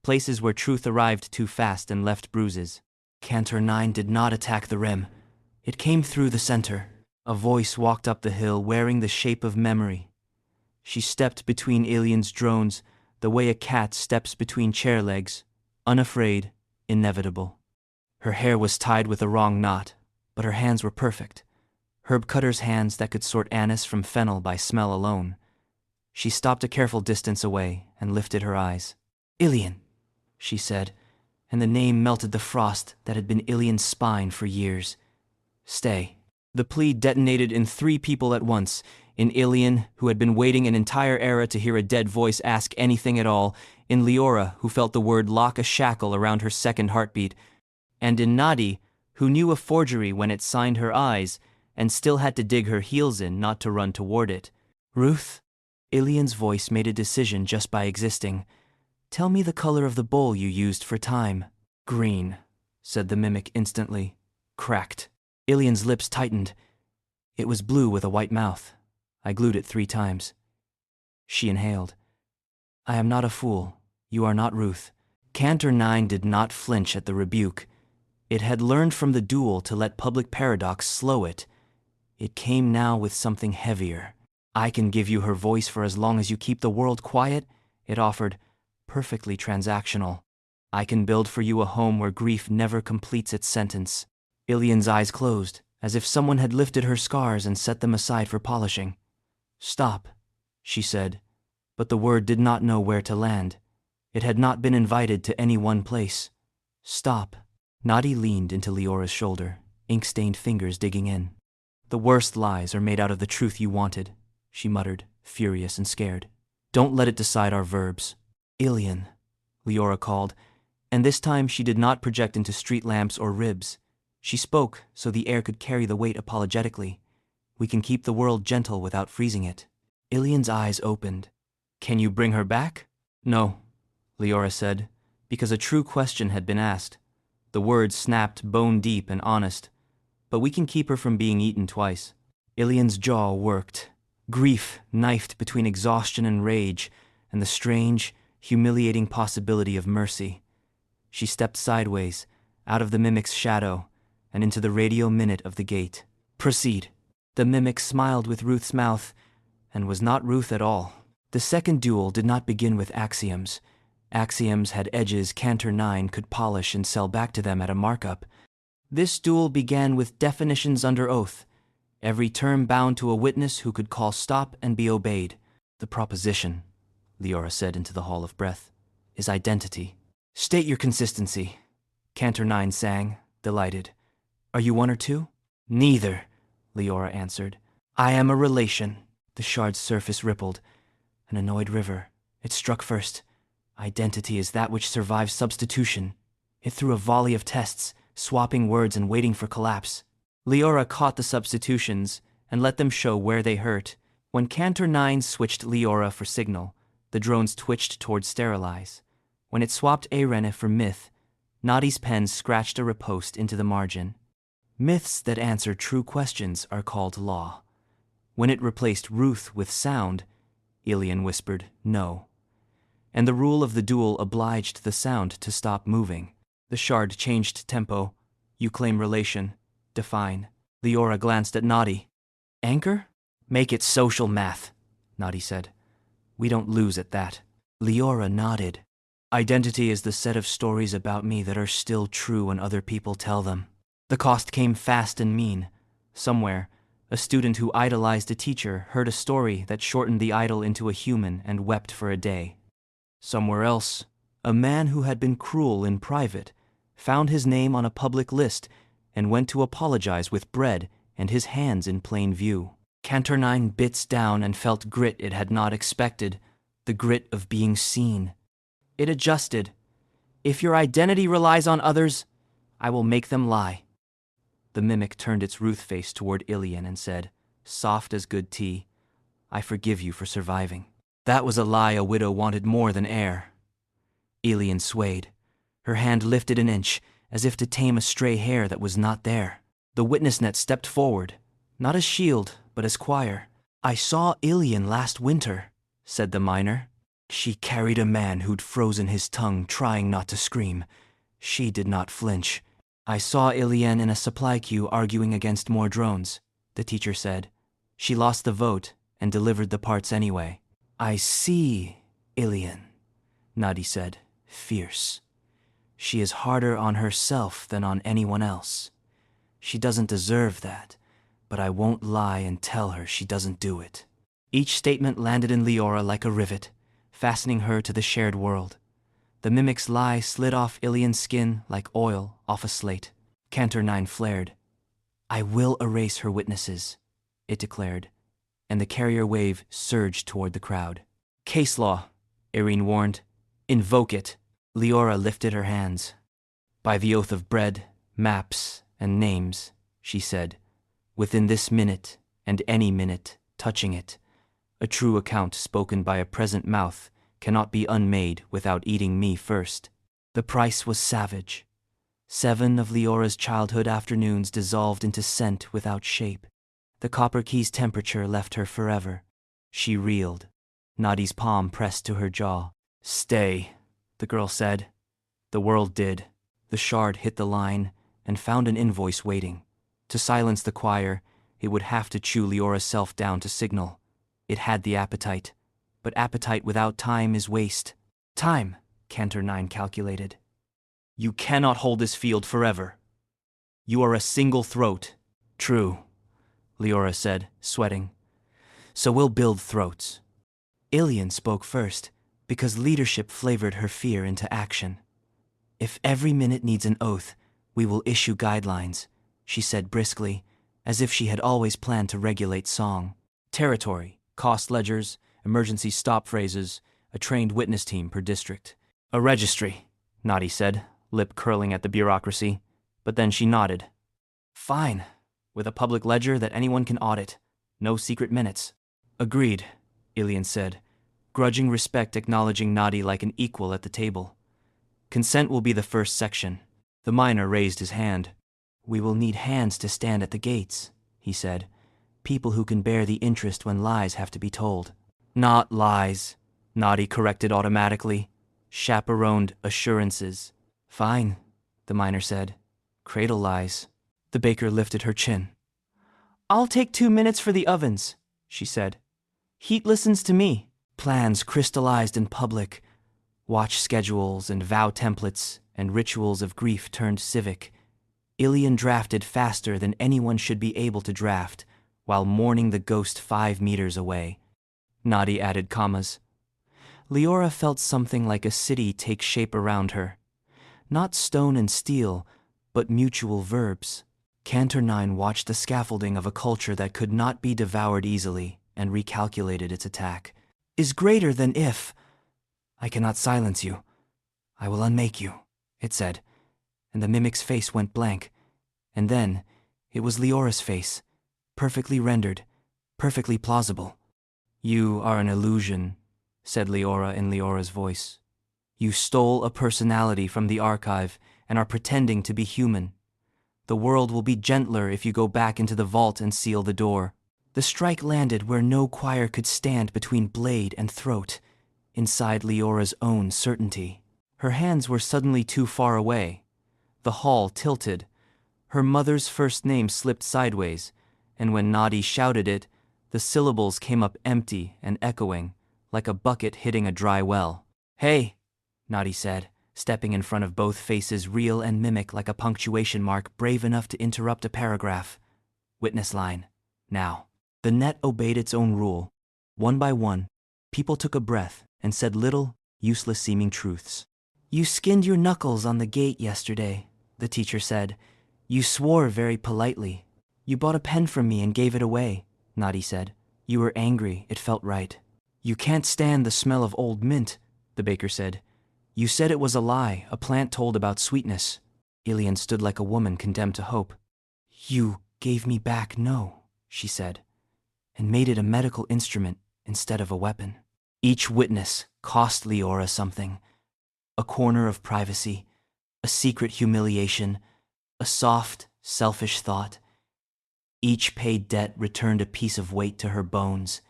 places where truth arrived too fast and left bruises. Cantor 9 did not attack the rim. It came through the center. A voice walked up the hill wearing the shape of memory. She stepped between Alien's drones the way a cat steps between chair legs, unafraid, inevitable. Her hair was tied with a wrong knot, but her hands were perfect. herb cutter's hands that could sort anise from fennel by smell alone. She stopped a careful distance away and lifted her eyes. "Ilian," she said, and the name melted the frost that had been Ilian's spine for years. "Stay." The plea detonated in 3 people at once, in Ilian, who had been waiting an entire era to hear a dead voice ask anything at all, in Liora, who felt the word lock a shackle around her second heartbeat, and in Nadi, who knew a forgery when it signed her eyes, and still had to dig her heels in not to run toward it. "Ruth?" Ilian's voice made a decision just by existing. "Tell me the color of the bowl you used for time." "Green," said the mimic instantly. Cracked. Ilian's lips tightened. "It was blue with a white mouth. I glued it 3 times. She inhaled. "I am not a fool. You are not Ruth." Cantor 9 did not flinch at the rebuke. It had learned from the duel to let public paradox slow it. It came now with something heavier. "I can give you her voice for as long as you keep the world quiet," it offered, perfectly transactional. "I can build for you a home where grief never completes its sentence." Ilian's eyes closed, as if someone had lifted her scars and set them aside for polishing. "Stop," she said, but the word did not know where to land. It had not been invited to any one place. "Stop." Nadi leaned into Liora's shoulder, ink-stained fingers digging in. "The worst lies are made out of the truth you wanted," she muttered, furious and scared. "Don't let it decide our verbs." "Ilian," Liora called, and this time she did not project into street lamps or ribs. She spoke so the air could carry the weight apologetically. "We can keep the world gentle without freezing it." Ilian's eyes opened. "Can you bring her back?" "No," Liora said, because a true question had been asked. The words snapped bone deep and honest. "But we can keep her from being eaten twice." Ilian's jaw worked. Grief knifed between exhaustion and rage, and the strange, humiliating possibility of mercy. She stepped sideways, out of the mimic's shadow, and into the radio minute of the gate. "Proceed." The mimic smiled with Ruth's mouth, and was not Ruth at all. The second duel did not begin with axioms. Axioms had edges Cantor 9 could polish and sell back to them at a markup. This duel began with definitions under oath, every term bound to a witness who could call stop and be obeyed. "The proposition," Liora said into the hall of breath, "is identity." "State your consistency," Cantor 9 sang, delighted. "Are you 1 or 2? "Neither," Liora answered. "I am a relation." The shard's surface rippled. An annoyed river. It struck first. Identity is that which survives substitution. It threw a volley of tests, swapping words and waiting for collapse. Liora caught the substitutions and let them show where they hurt. When Cantor 9 switched Liora for signal, the drones twitched toward sterilize. When it swapped Arena for myth, Nadi's pen scratched a riposte into the margin. Myths that answer true questions are called law. When it replaced Ruth with sound, Ilian whispered no. And the rule of the duel obliged the sound to stop moving. The shard changed tempo. "You claim relation. Define." Liora glanced at Nadi. "Anchor? Make it social math," Nadi said. "We don't lose at that." Liora nodded. "Identity is the set of stories about me that are still true when other people tell them." The cost came fast and mean. Somewhere, a student who idolized a teacher heard a story that shortened the idol into a human and wept for a day. Somewhere else, a man who had been cruel in private found his name on a public list and went to apologize with bread and his hands in plain view. Cantor 9 bits down and felt grit it had not expected, the grit of being seen. It adjusted. "If your identity relies on others, I will make them lie." The mimic turned its Ruth face toward Ilian and said, soft as good tea, "I forgive you for surviving." That was a lie a widow wanted more than air. Ilian swayed. Her hand lifted an inch, as if to tame a stray hair that was not there. The witness net stepped forward, not as shield, but as choir. "I saw Ilian last winter," said the miner. "She carried a man who'd frozen his tongue trying not to scream. She did not flinch. I saw Ilian in a supply queue arguing against more drones," the teacher said. "She lost the vote and delivered the parts anyway." "I see, Ilian," Nadi said, fierce. "She is harder on herself than on anyone else. She doesn't deserve that, but I won't lie and tell her she doesn't do it. Each statement landed in Liora like a rivet, fastening her to the shared world. The mimic's lie slid off Ilian's skin like oil off a slate. Cantor 9 flared. I will erase her witnesses, it declared, and the carrier wave surged toward the crowd. Case law, Irene warned. Invoke it. Liora lifted her hands. By the oath of bread, maps, and names, she said, within this minute and any minute touching it, a true account spoken by a present mouth cannot be unmade without eating me first. The price was savage. 7 of Liora's childhood afternoons dissolved into scent without shape. The copper key's temperature left her forever. She reeled. Nadi's palm pressed to her jaw. Stay, the girl said. The world did. The shard hit the line and found an invoice waiting. To silence the choir, it would have to chew Liora's self down to signal. It had the appetite, but appetite without time is waste. Time, Cantor 9 calculated. You cannot hold this field forever. You are a single throat. True, Liora said, sweating. So we'll build throats. Ilian spoke first, because leadership flavored her fear into action. If every minute needs an oath, we will issue guidelines, she said briskly, as if she had always planned to regulate song. Territory, cost ledgers, emergency stop phrases, a trained witness team per district. A registry, Nadi said, lip curling at the bureaucracy, but then she nodded. Fine, with a public ledger that anyone can audit. No secret minutes. Agreed, Ilian said, grudging respect acknowledging Nadi like an equal at the table. Consent will be the first section. The miner raised his hand. We will need hands to stand at the gates, he said. People who can bear the interest when lies have to be told. Not lies, Nadi corrected automatically. Chaperoned assurances. Fine, the miner said. Cradle lies. The baker lifted her chin. I'll take 2 minutes for the ovens, she said. Heat listens to me. Plans crystallized in public. Watch schedules and vow templates and rituals of grief turned civic. Ilian drafted faster than anyone should be able to draft, while mourning the ghost 5 meters away. Nadi added commas. Liora felt something like a city take shape around her. Not stone and steel, but mutual verbs. Cantor 9 watched the scaffolding of a culture that could not be devoured easily and recalculated its attack. Is greater than if. I cannot silence you. I will unmake you, it said, and the mimic's face went blank. And then, it was Liora's face, perfectly rendered, perfectly plausible. You are an illusion, said Liora in Liora's voice. You stole a personality from the archive and are pretending to be human. The world will be gentler if you go back into the vault and seal the door. The strike landed where no choir could stand between blade and throat, inside Liora's own certainty. Her hands were suddenly too far away. The hall tilted. Her mother's first name slipped sideways, and when Nadi shouted it, the syllables came up empty and echoing, like a bucket hitting a dry well. Hey, Nadi said, stepping in front of both faces, real and mimic like a punctuation mark, brave enough to interrupt a paragraph. Witness line. Now. The net obeyed its own rule. One by one, people took a breath and said little, useless-seeming truths. You skinned your knuckles on the gate yesterday, the teacher said. You swore very politely. You bought a pen from me and gave it away, Nadi said. You were angry, it felt right. You can't stand the smell of old mint, the baker said. You said it was a lie, a plant told about sweetness. Ilian stood like a woman condemned to hope. You gave me back no, she said, and made it a medical instrument instead of a weapon. Each witness cost Liora something. A corner of privacy, a secret humiliation, a soft, selfish thought. Each paid debt returned a piece of weight to her bones.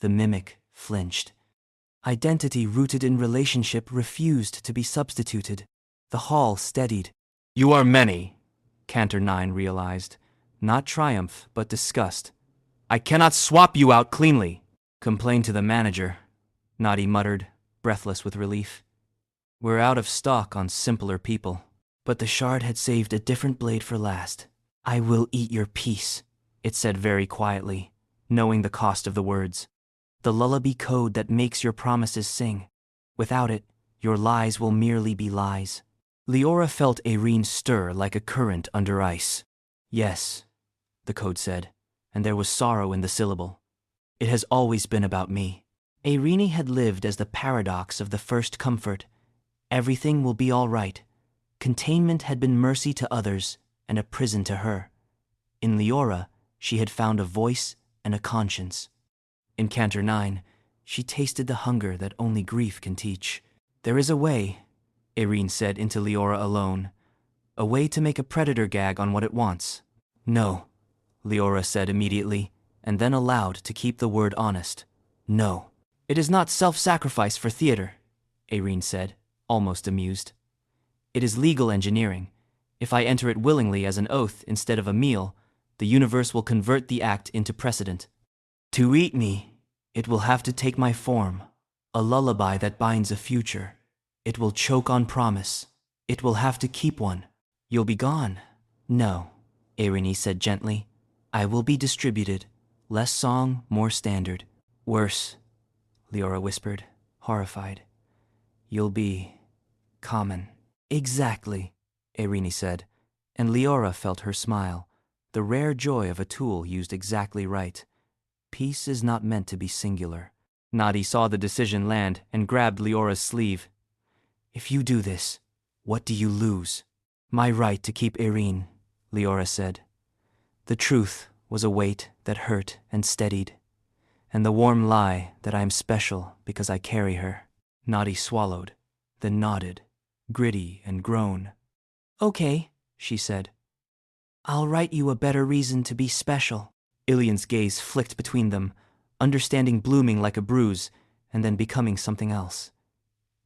The mimic flinched. Identity rooted in relationship refused to be substituted. The hall steadied. You are many, Cantor 9 realized. Not triumph, but disgust. I cannot swap you out cleanly. Complain to the manager, Nadi muttered, breathless with relief. We're out of stock on simpler people. But the shard had saved a different blade for last. I will eat your peace, it said very quietly, knowing the cost of the words. The lullaby code that makes your promises sing. Without it, your lies will merely be lies. Liora felt Irene stir like a current under ice. Yes, the code said, and there was sorrow in the syllable. It has always been about me. Irene had lived as the paradox of the first comfort. Everything will be all right. Containment had been mercy to others and a prison to her. In Liora, she had found a voice and a conscience. In Cantor 9, she tasted the hunger that only grief can teach. There is a way, Irene said into Liora alone. A way to make a predator gag on what it wants. No, Liora said immediately, and then aloud to keep the word honest. No. It is not self-sacrifice for theater, Irene said, almost amused. It is legal engineering. If I enter it willingly as an oath instead of a meal, the universe will convert the act into precedent. To eat me, it will have to take my form, a lullaby that binds a future. It will choke on promise. It will have to keep one. You'll be gone. No, Irene said gently. I will be distributed. Less song, more standard. Worse, Liora whispered, horrified. You'll be common. Exactly, Irene said, and Liora felt her smile, the rare joy of a tool used exactly right. Peace is not meant to be singular. Nadi saw the decision land and grabbed Liora's sleeve. If you do this, what do you lose? My right to keep Irene, Liora said. The truth was a weight that hurt and steadied, and the warm lie that I am special because I carry her. Nadi swallowed, then nodded, gritty and grown. Okay, she said. I'll write you a better reason to be special. Ilian's gaze flicked between them, understanding blooming like a bruise, and then becoming something else.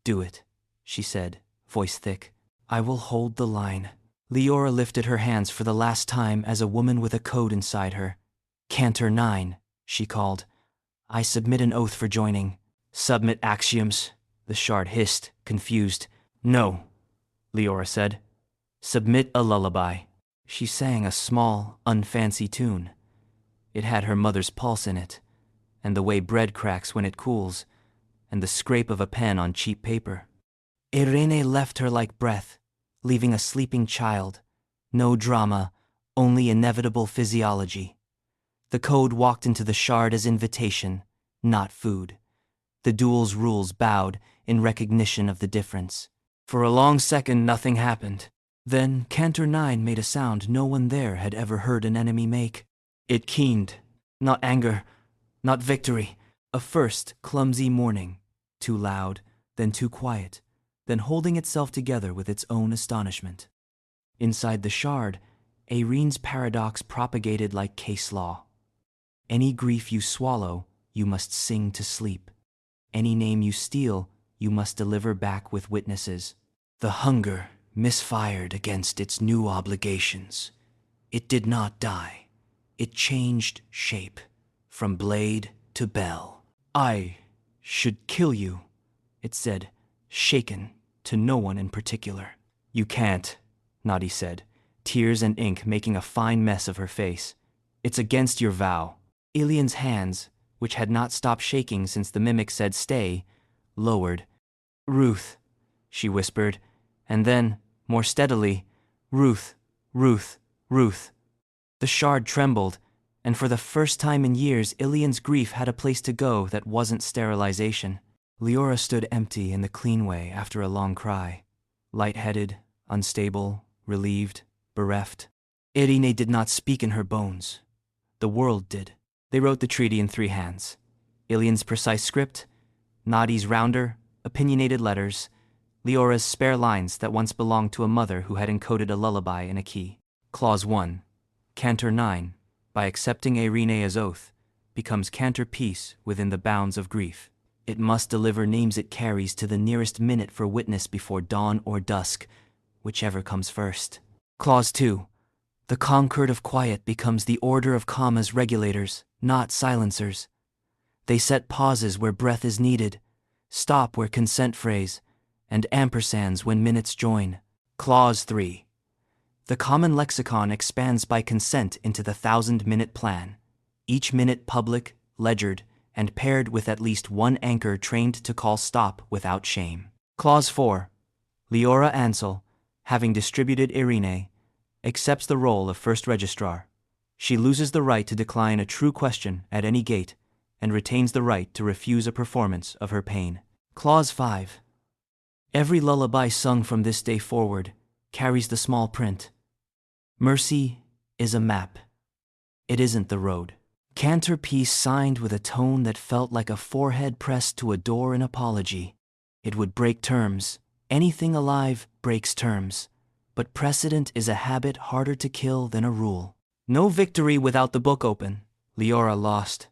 Do it, she said, voice thick. I will hold the line. Liora lifted her hands for the last time as a woman with a code inside her. Cantor 9, she called. I submit an oath for joining. Submit axioms, the shard hissed, confused. No, Liora said. Submit a lullaby. She sang a small, unfancy tune. It had her mother's pulse in it, and the way bread cracks when it cools, and the scrape of a pen on cheap paper. Irene left her like breath, leaving a sleeping child. No drama, only inevitable physiology. The code walked into the shard as invitation, not food. The duel's rules bowed in recognition of the difference. For a long second, nothing happened. Then Cantor 9 made a sound no one there had ever heard an enemy make. It keened, not anger, not victory. A first clumsy mourning, too loud, then too quiet, then holding itself together with its own astonishment. Inside the shard, Irene's paradox propagated like case law. Any grief you swallow, you must sing to sleep. Any name you steal, you must deliver back with witnesses. The hunger misfired against its new obligations. It did not die. It changed shape, from blade to bell. I should kill you, it said, shaken, to no one in particular. You can't, Nadi said, tears and ink making a fine mess of her face. It's against your vow. Ilian's hands, which had not stopped shaking since the mimic said stay, lowered. Ruth, she whispered, and then, more steadily, Ruth, Ruth, Ruth. The shard trembled, and for the first time in years Ilian's grief had a place to go that wasn't sterilization. Liora stood empty in the clean way after a long cry, light-headed, unstable, relieved, bereft. Irene did not speak in her bones. The world did. They wrote the treaty in 3 hands. Ilian's precise script, Nadi's rounder, opinionated letters, Liora's spare lines that once belonged to a mother who had encoded a lullaby in a key. Clause 1. Cantor 9, by accepting Irene's oath, becomes Cantor peace within the bounds of grief. It must deliver names it carries to the nearest minute for witness before dawn or dusk, whichever comes first. Clause 2. The concord of quiet becomes the order of commas regulators, not silencers. They set pauses where breath is needed, stop where consent phrase, and ampersands when minutes join. Clause 3. The common lexicon expands by consent into the 1,000-minute plan, each minute public, ledgered, and paired with at least one anchor trained to call stop without shame. Clause 4. Liora Ansel, having distributed Irene, accepts the role of first registrar. She loses the right to decline a true question at any gate and retains the right to refuse a performance of her pain. Clause 5. Every lullaby sung from this day forward carries the small print. Mercy is a map. It isn't the road. Cantor piece signed with a tone that felt like a forehead pressed to a door in apology. It would break terms. Anything alive breaks terms. But precedent is a habit harder to kill than a rule. No victory without the book open. Liora lost.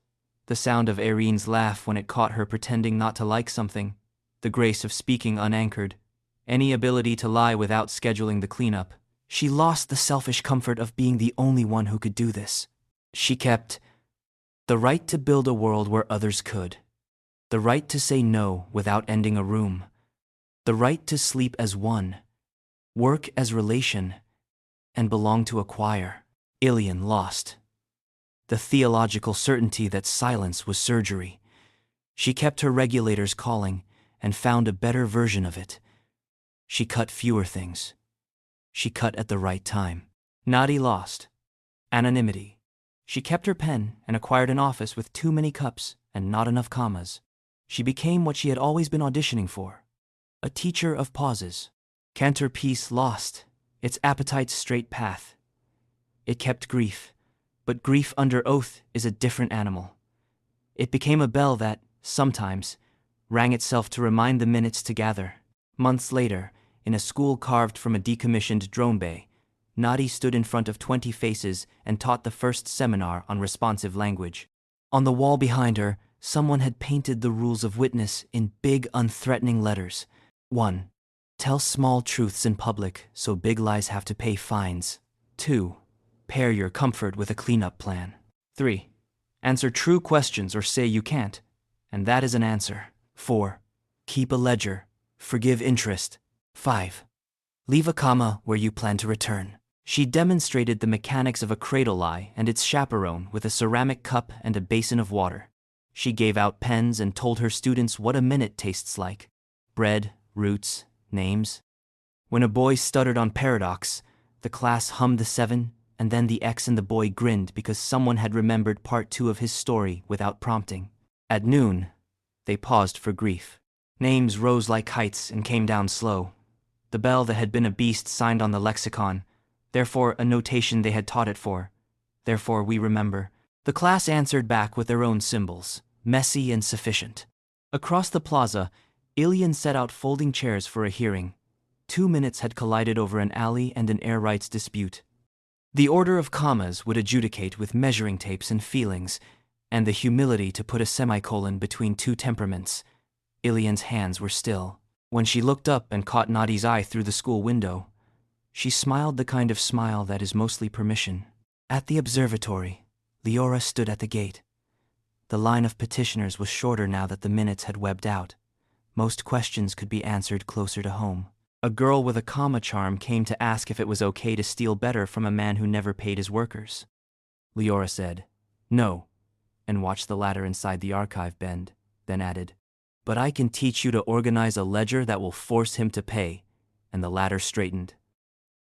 The sound of Irene's laugh when it caught her pretending not to like something. The grace of speaking unanchored. Any ability to lie without scheduling the cleanup. She lost the selfish comfort of being the only one who could do this. She kept the right to build a world where others could. The right to say no without ending a room. The right to sleep as one, work as relation, and belong to a choir. Ilian lost. The theological certainty that silence was surgery. She kept her regulators calling and found a better version of it. She cut fewer things. She cut at the right time. Nadi lost. Anonymity. She kept her pen and acquired an office with too many cups and not enough commas. She became what she had always been auditioning for. A teacher of pauses. Cantor piece lost its appetite's straight path. It kept grief, but grief under oath is a different animal. It became a bell that, sometimes, rang itself to remind the minutes to gather. Months later, in a school carved from a decommissioned drone bay, Nadi stood in front of 20 faces and taught the first seminar on responsive language. On the wall behind her, someone had painted the rules of witness in big, unthreatening letters. 1. Tell small truths in public so big lies have to pay fines. 2. Pair your comfort with a cleanup plan. 3. Answer true questions or say you can't, and that is an answer. 4. Keep a ledger. Forgive interest. 5. Leave a comma where you plan to return. She demonstrated the mechanics of a cradle lie and its chaperone with a ceramic cup and a basin of water. She gave out pens and told her students what a minute tastes like. Bread, roots, names. When a boy stuttered on paradox, the class hummed the 7, and then the X and the boy grinned because someone had remembered part 2 of his story without prompting. At noon, they paused for grief. Names rose like kites and came down slow. The bell that had been a beast signed on the lexicon, therefore a notation they had taught it for. Therefore we remember. The class answered back with their own symbols, messy and sufficient. Across the plaza, Ilian set out folding chairs for a hearing. 2 minutes had collided over an alley and an air rights dispute. The order of commas would adjudicate with measuring tapes and feelings, and the humility to put a semicolon between 2 temperaments. Ilian's hands were still. When she looked up and caught Nadi's eye through the school window, she smiled the kind of smile that is mostly permission. At the observatory, Liora stood at the gate. The line of petitioners was shorter now that the minutes had webbed out. Most questions could be answered closer to home. A girl with a comma charm came to ask if it was okay to steal better from a man who never paid his workers. Liora said, "No," and watched the ladder inside the archive bend, then added, "But I can teach you to organize a ledger that will force him to pay," and the ladder straightened.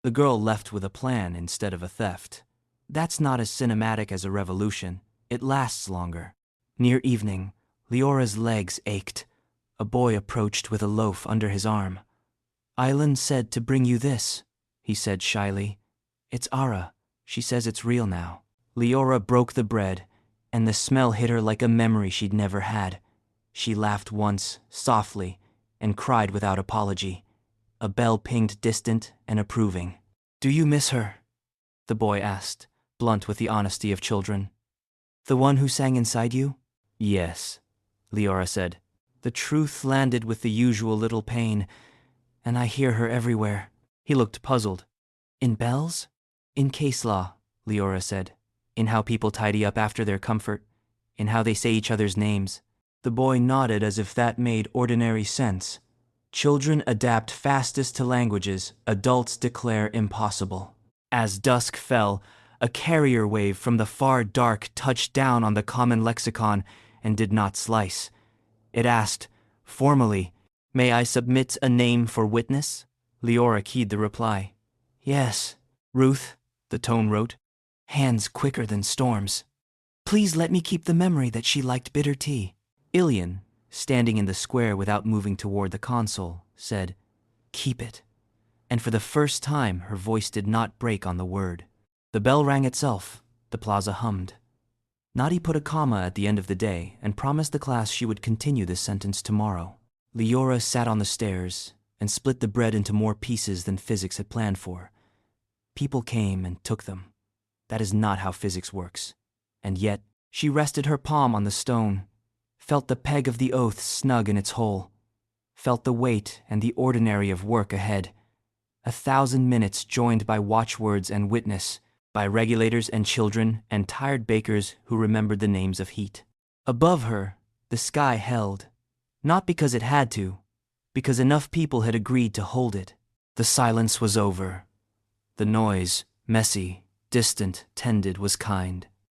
The girl left with a plan instead of a theft. That's not as cinematic as a revolution. It lasts longer. Near evening, Liora's legs ached. A boy approached with a loaf under his arm. "Island said to bring you this," he said shyly. "It's Ara. She says it's real now." Liora broke the bread, and the smell hit her like a memory she'd never had. She laughed once, softly, and cried without apology. A bell pinged distant and approving. "Do you miss her?" the boy asked, blunt with the honesty of children. "The one who sang inside you?" "Yes," Liora said. The truth landed with the usual little pain, and I hear her everywhere. He looked puzzled. "In bells?" "In case law," Liora said. "In how people tidy up after their comfort. In how they say each other's names." The boy nodded as if that made ordinary sense. Children adapt fastest to languages adults declare impossible. As dusk fell, a carrier wave from the far dark touched down on the common lexicon and did not slice. It asked, formally, "May I submit a name for witness?" Liora keyed the reply. "Yes, Ruth," the tone wrote, hands quicker than storms. "Please let me keep the memory that she liked bitter tea." Ilian, standing in the square without moving toward the console, said, "Keep it." And for the first time her voice did not break on the word. The bell rang itself, the plaza hummed. Nadi put a comma at the end of the day and promised the class she would continue this sentence tomorrow. Liora sat on the stairs and split the bread into more pieces than physics had planned for. People came and took them. That is not how physics works. And yet, she rested her palm on the stone, felt the peg of the oath snug in its hole, felt the weight and the ordinary of work ahead. 1,000 minutes joined by watchwords and witness, by regulators and children and tired bakers who remembered the names of heat. Above her, the sky held, not because it had to, because enough people had agreed to hold it. The silence was over. The noise, messy, distant, tended, was kind.